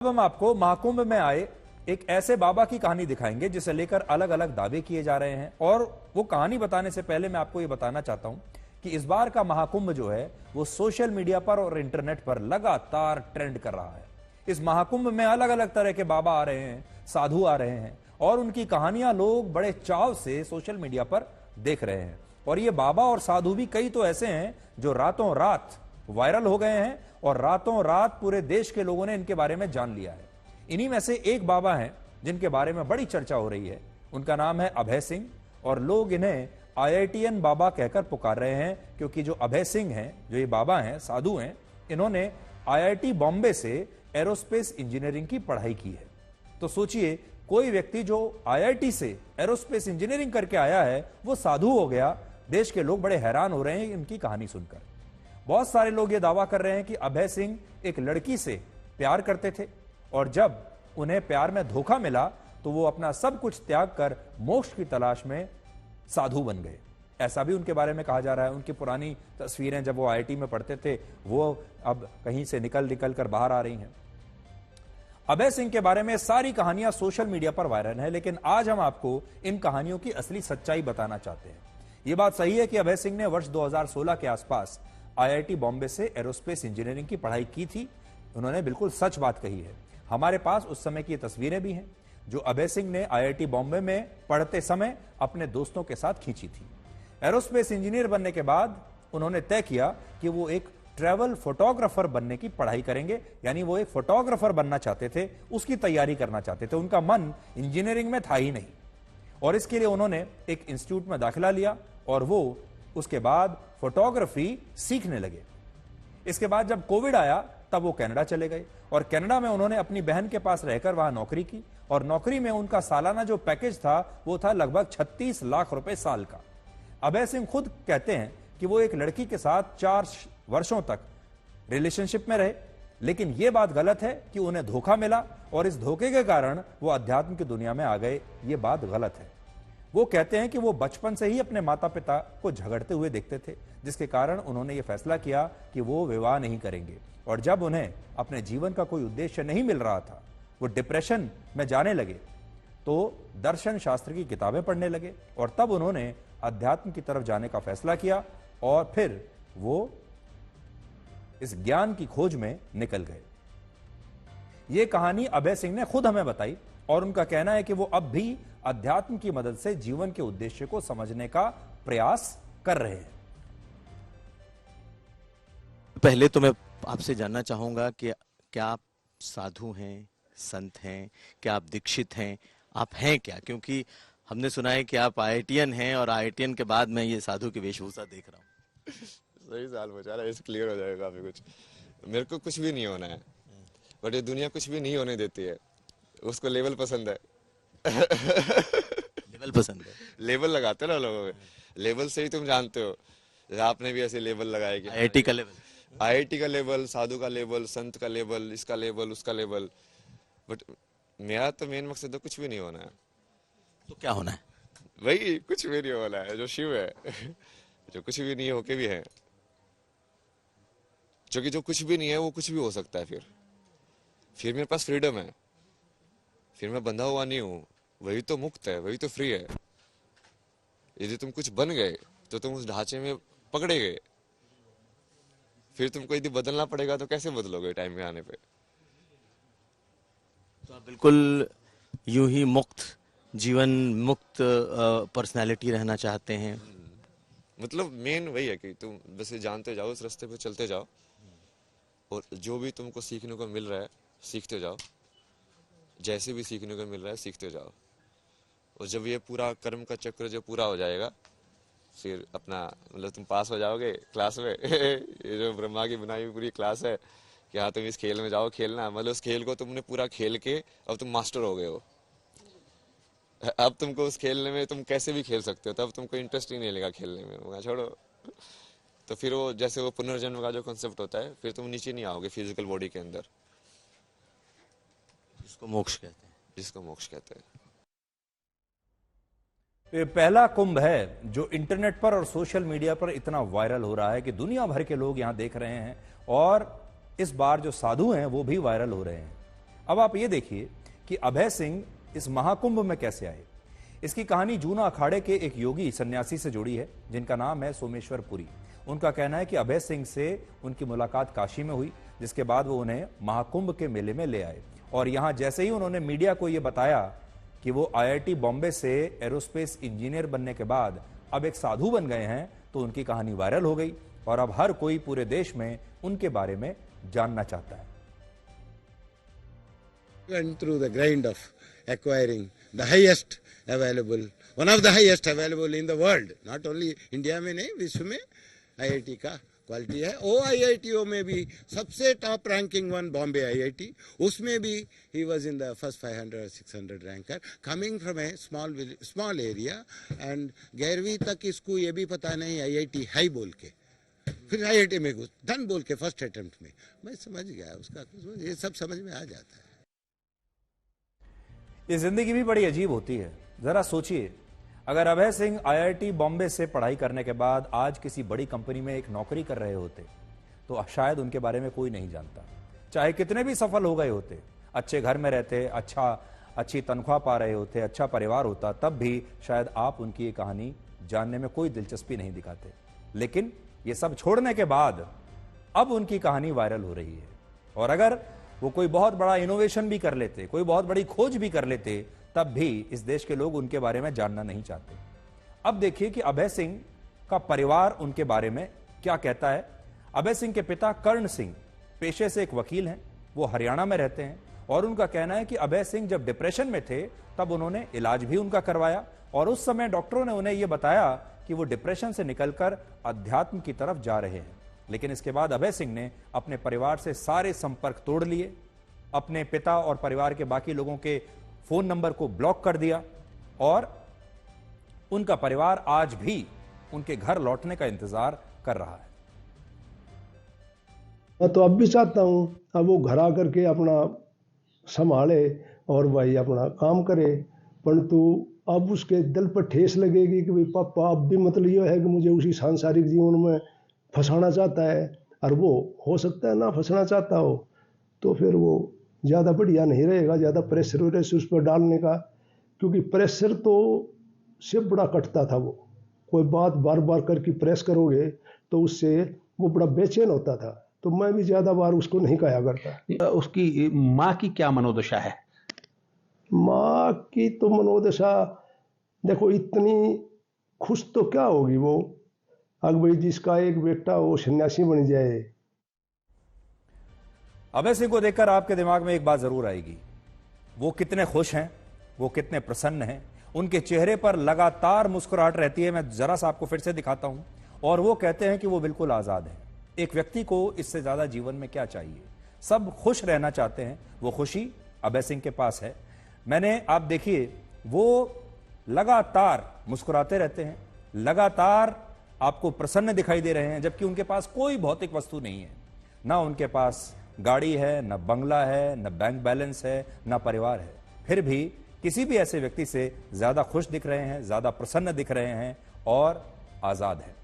अब हम आपको महाकुंभ में आए एक ऐसे बाबा की कहानी दिखाएंगे जिसे लेकर अलग अलग दावे किए जा रहे हैं। और वो कहानी बताने से पहले मैं आपको ये बताना चाहता हूं कि इस बार का महाकुंभ जो है वो सोशल मीडिया पर और इंटरनेट पर लगातार ट्रेंड कर रहा है। इस महाकुंभ में अलग अलग तरह के बाबा आ रहे हैं, साधु आ रहे हैं और उनकी कहानियां लोग बड़े चाव से सोशल मीडिया पर देख रहे हैं। और ये बाबा और साधु भी कई तो ऐसे हैं जो रातों रात वायरल हो गए हैं और रातों रात पूरे देश के लोगों ने इनके बारे में जान लिया है। इन्हीं में से एक बाबा हैं जिनके बारे में बड़ी चर्चा हो रही है। उनका नाम है अभय सिंह और लोग इन्हें IITian बाबा कहकर पुकार रहे हैं, क्योंकि जो अभय सिंह हैं, जो ये बाबा हैं, साधु हैं, इन्होंने IIT बॉम्बे से एरोस्पेस इंजीनियरिंग की पढ़ाई की है। तो सोचिए, कोई व्यक्ति जो IIT से एरोस्पेस इंजीनियरिंग करके आया है वो साधु हो गया। देश के लोग बड़े हैरान हो रहे हैं इनकी कहानी सुनकर। बहुत सारे लोग ये दावा कर रहे हैं कि अभय सिंह एक लड़की से प्यार करते थे और जब उन्हें प्यार में धोखा मिला तो वो अपना सब कुछ त्याग कर मोक्ष की तलाश में साधु बन गए। ऐसा भी उनके बारे में कहा जा रहा है। उनकी पुरानी तस्वीरें जब वो IIT में पढ़ते थे वो अब कहीं से निकल कर बाहर आ रही हैं। अभय सिंह के बारे में सारी कहानियां सोशल मीडिया पर वायरल है, लेकिन आज हम आपको इन कहानियों की असली सच्चाई बताना चाहते हैं। यह बात सही है कि अभय सिंह ने वर्ष 2016 के आसपास IIT बॉम्बे से एरोस्पेस इंजीनियरिंग की पढ़ाई की थी। उन्होंने बिल्कुल सच बात कही है। हमारे पास उस समय की तस्वीरें भी हैं जो अभय सिंह ने IIT बॉम्बे में पढ़ते समय अपने दोस्तों के साथ खींची थी। एरोस्पेस इंजीनियर बनने के बाद उन्होंने तय किया कि वो एक ट्रैवल फोटोग्राफर बनने की पढ़ाई करेंगे, यानी वो एक फोटोग्राफर बनना चाहते थे, उसकी तैयारी करना चाहते थे। उनका मन इंजीनियरिंग में था ही नहीं और इसके लिए उन्होंने एक इंस्टीट्यूट में दाखिला लिया और वो उसके बाद फोटोग्राफी सीखने लगे। इसके बाद जब कोविड आया तब वो कनाडा चले गए और कनाडा में उन्होंने अपनी बहन के पास रहकर वहां नौकरी की और नौकरी में उनका सालाना जो पैकेज था वो था लगभग 36 लाख रुपए साल का। अभय सिंह खुद कहते हैं कि वो एक लड़की के साथ 4 वर्षों तक रिलेशनशिप में रहे, लेकिन यह बात गलत है कि उन्हें धोखा मिला और इस धोखे के कारण वो अध्यात्म की दुनिया में आ गए। ये बात गलत है। वो कहते हैं कि वो बचपन से ही अपने माता पिता को झगड़ते हुए देखते थे, जिसके कारण उन्होंने ये फैसला किया कि वो विवाह नहीं करेंगे। और जब उन्हें अपने जीवन का कोई उद्देश्य नहीं मिल रहा था, वो डिप्रेशन में जाने लगे, तो दर्शन शास्त्र की किताबें पढ़ने लगे और तब उन्होंने अध्यात्म की तरफ जाने का फैसला किया और फिर वो इस ज्ञान की खोज में निकल गए। ये कहानी अभय सिंह ने खुद हमें बताई और उनका कहना है कि वो अब भी अध्यात्म की मदद से जीवन के उद्देश्य को समझने का प्रयास कर रहे हैं। पहले तो मैं आपसे जानना चाहूंगा कि क्या आप साधु हैं, संत हैं, क्या आप दीक्षित हैं, आप हैं क्या? क्योंकि हमने सुना है कि आप IITian हैं और IITian के बाद मैं ये साधु की वेशभूषा देख रहा हूँ। सही साल बचा रहा है, इससे क्लियर हो जाएगा काफी कुछ। मेरे को कुछ भी नहीं होना है, बट ये दुनिया कुछ भी नहीं होने देती है। उसको लेवल पसंद है। लेवल पसंद है, लेवल लगाते ना लोगों में, लेवल से ही तुम जानते हो। आपने भी ऐसे लेवल लगाए कि IIT का लेवल, IIT का लेवल, साधु का लेवल, संत का लेवल, इसका लेवल, उसका लेवल। बट मेरा तो मेन मकसद है कुछ भी नहीं होना है। तो क्या होना है? वही कुछ भी नहीं होना है जो शिव है। जो कुछ भी नहीं होके भी है, क्योंकि जो कुछ भी नहीं है वो कुछ भी हो सकता है। फिर मेरे पास फ्रीडम है, फिर मैं बंधा हुआ नहीं हूँ। वही तो मुक्त है, वही तो फ्री है। यदि तुम कुछ बन गए तो तुम उस ढांचे में पकड़े गए। फिर तुमको यदि बदलना पड़ेगा तो कैसे बदलोगे टाइम के आने पे? तो आप बिल्कुल यूं ही मुक्त जीवन, मुक्त पर्सनालिटी रहना चाहते हैं। मतलब मेन वही है कि तुम बस जानते जाओ, उस रास्ते पे चलते जाओ और जो भी तुमको सीखने को मिल रहा है सीखते जाओ। जैसे भी सीखने को मिल रहा है सीखते जाओ। और जब ये पूरा कर्म का चक्र जो पूरा हो जाएगा, फिर अपना मतलब तुम पास हो जाओगे क्लास में। ये जो ब्रह्मा की बनाई हुई पूरी क्लास है कि हाँ तुम इस खेल में जाओ खेलना, मतलब उस खेल को तुमने पूरा खेल के अब तुम मास्टर हो गए हो। अब तुमको उस खेलने में तुम कैसे भी खेल सकते हो, तब तुमको इंटरेस्ट ही नहीं लेगा खेलने में, वहाँ छोड़ो। तो फिर वो जैसे वो पुनर्जन्म का जो कॉन्सेप्ट होता है, फिर तुम नीचे नहीं आओगे फिजिकल बॉडी के अंदर, जिसको मोक्ष कहते हैं। जिसको मोक्ष कहते हैं। ये पहला कुंभ है जो इंटरनेट पर और सोशल मीडिया पर इतना वायरल हो रहा है कि दुनिया भर के लोग यहां देख रहे हैं और इस बार जो साधु हैं वो भी वायरल हो रहे हैं। अब आप ये देखिए कि अभय सिंह इस महाकुंभ में कैसे आए। इसकी कहानी जूना अखाड़े के एक योगी सन्यासी से जुड़ी है जिनका नाम है सोमेश्वर पुरी। उनका कहना है कि अभय सिंह से उनकी मुलाकात काशी में हुई, जिसके बाद वो उन्हें महाकुंभ के मेले में ले आए और यहां जैसे ही उन्होंने मीडिया को यह बताया कि वो IIT बॉम्बे से एरोस्पेस इंजीनियर बनने के बाद अब एक साधु बन गए हैं, तो उनकी कहानी वायरल हो गई और अब हर कोई पूरे देश में उनके बारे में जानना चाहता है। Went through the grind of acquiring the highest available, one of the highest available in the world, not only India में नहीं, विश्व में IIT का क्वालिटी है। वो IITओ में भी सबसे top ranking one Bombay IIT, उसमें भी he was in the first 500 or 600 ranker, coming from a small area, and 11वीं तक इसको ये भी पता नहीं IIT हाई बोल के, फिर IIT में घुस डन बोल के फर्स्ट अटेम्प्ट में। मैं समझ गया उसका, ये सब समझ में आ जाता है। ये जिंदगी भी बड़ी अजीब होती है। जरा सोचिए, अगर अभय सिंह IIT बॉम्बे से पढ़ाई करने के बाद आज किसी बड़ी कंपनी में एक नौकरी कर रहे होते तो शायद उनके बारे में कोई नहीं जानता। चाहे कितने भी सफल हो गए होते, अच्छे घर में रहते, अच्छी तनख्वाह पा रहे होते, अच्छा परिवार होता, तब भी शायद आप उनकी ये कहानी जानने में कोई दिलचस्पी नहीं दिखाते। लेकिन ये सब छोड़ने के बाद अब उनकी कहानी वायरल हो रही है और अगर वो कोई बहुत बड़ा इनोवेशन भी कर लेते, कोई बहुत बड़ी खोज भी कर लेते, तब भी इस देश के लोग उनके बारे में जानना नहीं चाहते। अब देखिए कि अभय सिंह का परिवार उनके बारे में क्या कहता है। अभय सिंह के पिता कर्ण सिंह पेशे से एक वकील हैं, वो हरियाणा में रहते हैं और उनका कहना है कि अभय सिंह जब डिप्रेशन में थे तब उन्होंने इलाज भी उनका करवाया और उस समय डॉक्टरों ने उन्हें यह बताया कि वो डिप्रेशन से निकलकर अध्यात्म की तरफ जा रहे हैं। लेकिन इसके बाद अभय सिंह ने अपने परिवार से सारे संपर्क तोड़ लिए, अपने पिता और परिवार के बाकी लोगों के फोन नंबर को ब्लॉक कर दिया और उनका परिवार आज भी उनके घर लौटने का इंतजार कर रहा है। मैं तो अब भी चाहता हूं अब वो घर आकर के अपना संभाले और भाई अपना काम करे, परंतु अब उसके दिल पर ठेस लगेगी कि भाई पापा अब भी मतलब ये है कि मुझे उसी सांसारिक जीवन में फंसाना चाहता है, और वो हो सकता है ना फंसना चाहता हो तो फिर वो ज़्यादा बढ़िया नहीं रहेगा ज़्यादा प्रेशर उस पर डालने का, क्योंकि प्रेशर तो से बड़ा कटता था। वो कोई बात बार बार करके प्रेस करोगे तो उससे वो बड़ा बेचैन होता था, तो मैं भी ज़्यादा बार उसको नहीं कहा करता। उसकी माँ की क्या मनोदशा है? माँ की तो मनोदशा देखो, इतनी खुश तो क्या होगी वो, अगर भाई जिसका एक बेटा वो सन्यासी बन जाए। अभय सिंह को देखकर आपके दिमाग में एक बात जरूर आएगी, वो कितने खुश हैं, वो कितने प्रसन्न हैं, उनके चेहरे पर लगातार मुस्कुराहट रहती है। मैं जरा सा आपको फिर से दिखाता हूं, और वो कहते हैं कि वो बिल्कुल आजाद हैं। एक व्यक्ति को इससे ज्यादा जीवन में क्या चाहिए? सब खुश रहना चाहते हैं, वो खुशी अभय सिंह के पास है। आप देखिए, वो लगातार मुस्कुराते रहते हैं, लगातार आपको प्रसन्न दिखाई दे रहे हैं, जबकि उनके पास कोई भौतिक वस्तु नहीं है। ना उनके पास गाड़ी है, न बंगला है, न बैंक बैलेंस है, न परिवार है, फिर भी किसी भी ऐसे व्यक्ति से ज्यादा खुश दिख रहे हैं, ज्यादा प्रसन्न दिख रहे हैं और आजाद है।